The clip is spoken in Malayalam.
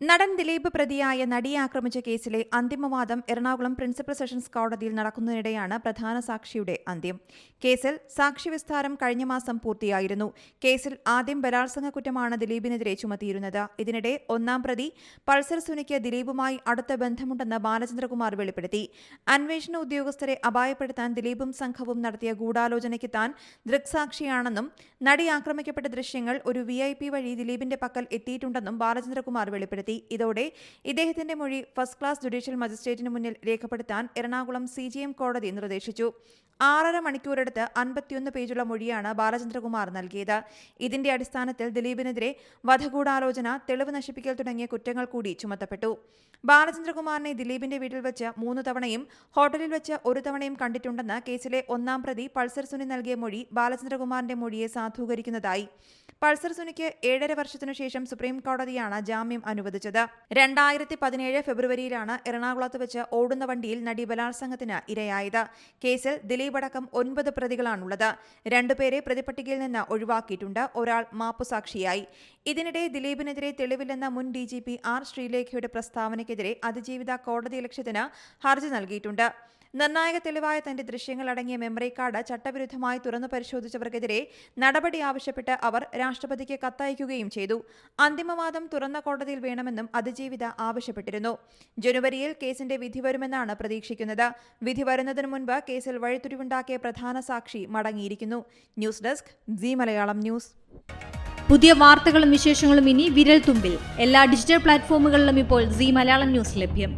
നടൻ ദിലീപ് പ്രതിയായ നടിയെ ആക്രമിച്ച കേസിലെ അന്തിമവാദം എറണാകുളം പ്രിൻസിപ്പൽ സെഷൻസ് കോടതിയിൽ നടക്കുന്നതിനിടെയാണ് പ്രധാന സാക്ഷിയുടെ അന്ത്യം. കേസിൽ സാക്ഷി വിസ്താരം കഴിഞ്ഞ മാസം പൂർത്തിയായിരുന്നു. കേസിൽ ആദ്യം ബലാത്സംഗ കുറ്റമാണ് ദിലീപിനെതിരെ ചുമത്തിയിരുന്നത്. ഇതിനിടെ ഒന്നാം പ്രതി പൾസർ സുനിക്ക് ദിലീപുമായി അടുത്ത ബന്ധമുണ്ടെന്ന് ബാലചന്ദ്രകുമാർ വെളിപ്പെടുത്തി. അന്വേഷണ ഉദ്യോഗസ്ഥരെ അപായപ്പെടുത്താൻ ദിലീപും സംഘവും നടത്തിയ ഗൂഢാലോചനയ്ക്ക് താൻ ദൃക്സാക്ഷിയാണെന്നും നടി ആക്രമിക്കപ്പെട്ട ദൃശ്യങ്ങൾ ഒരു VIP വഴി ദിലീപിന്റെ പക്കൽ എത്തിയിട്ടുണ്ടെന്നും ബാലചന്ദ്രകുമാർ വെളിപ്പെടുത്തി. ഇതോടെ ഇദ്ദേഹത്തിന്റെ മൊഴി ഫസ്റ്റ് ക്ലാസ് ജുഡീഷ്യൽ മജിസ്ട്രേറ്റിന് മുന്നിൽ രേഖപ്പെടുത്താൻ എറണാകുളം CJM കോടതി നിർദ്ദേശിച്ചു. 6.5 മണിക്കൂറെടുത്ത് 51 പേജുള്ള മൊഴിയാണ് ബാലചന്ദ്രകുമാർ നൽകിയത്. ഇതിന്റെ അടിസ്ഥാനത്തിൽ ദിലീപിനെതിരെ വധഗൂഢാലോചന, തെളിവ് നശിപ്പിക്കൽ തുടങ്ങിയ കുറ്റങ്ങൾ കൂടി ചുമത്തപ്പെട്ടു. ബാലചന്ദ്രകുമാറിനെ ദിലീപിന്റെ വീട്ടിൽ വെച്ച് 3 തവണയും ഹോട്ടലിൽ വെച്ച് 1 തവണയും കണ്ടിട്ടുണ്ടെന്ന് കേസിലെ ഒന്നാം പ്രതി പൾസർ സുനി നൽകിയ മൊഴി ബാലചന്ദ്രകുമാറിന്റെ മൊഴിയെ സാധൂകരിക്കുന്നതായി. പൾസർ സുനിക്ക് 7.5 വർഷത്തിനു ശേഷം സുപ്രീം കോടതിയാണ് ജാമ്യം അനുവദിച്ചത്. 2017 ഫെബ്രുവരിയിലാണ് എറണാകുളത്ത് വെച്ച് ഓടുന്ന വണ്ടിയിൽ നടി ബലാത്സംഗത്തിന് ഇരയായത്. കേസിൽ ദിലീപടക്കം 9 പ്രതികളാണുള്ളത്. 2 പേരെ പ്രതിപട്ടികയിൽ നിന്ന് ഒഴിവാക്കിയിട്ടുണ്ട്. ഒരാൾ മാപ്പുസാക്ഷിയായി. ഇതിനിടെ ദിലീപിനെതിരെ തെളിവില്ലെന്ന മുൻ DGP R ശ്രീലേഖയുടെ പ്രസ്താവനയ്ക്കെതിരെ അതിജീവിത കോടതിയലക്ഷ്യത്തിന് ഹർജി നൽകിയിട്ടുണ്ട്. നിർണായക തെളിവായ തന്റെ ദൃശ്യങ്ങൾ അടങ്ങിയ മെമ്മറി കാർഡ് ചട്ടവിരുദ്ധമായി തുറന്നു പരിശോധിച്ചവർക്കെതിരെ നടപടി ആവശ്യപ്പെട്ട് അവർ രാഷ്ട്രപതിക്ക് കത്തയക്കുകയും ചെയ്തു. അന്തിമവാദം തുറന്ന കോടതിയിൽ വേണമെന്നും അതിജീവിത ആവശ്യപ്പെട്ടിരുന്നു. ജനുവരിയിൽ കേസിന്റെ വിധി വരുമെന്നാണ് പ്രതീക്ഷിക്കുന്നത്. വിധി വരുന്നതിന് മുൻപ് കേസിൽ വഴിത്തിരിവുണ്ടാക്കിയ പ്രധാന സാക്ഷി മടങ്ങിയിരിക്കുന്നു. News desk Zee Malayalam news. പുതിയ വാർത്തകളും വിശേഷങ്ങളും ഇനി വിരൽ തുമ്പിൽ. എല്ലാ ഡിജിറ്റൽ പ്ലാറ്റ്ഫോമുകളിലും ഇപ്പോൾ സീ മലയാളം ന്യൂസ് ലഭ്യം.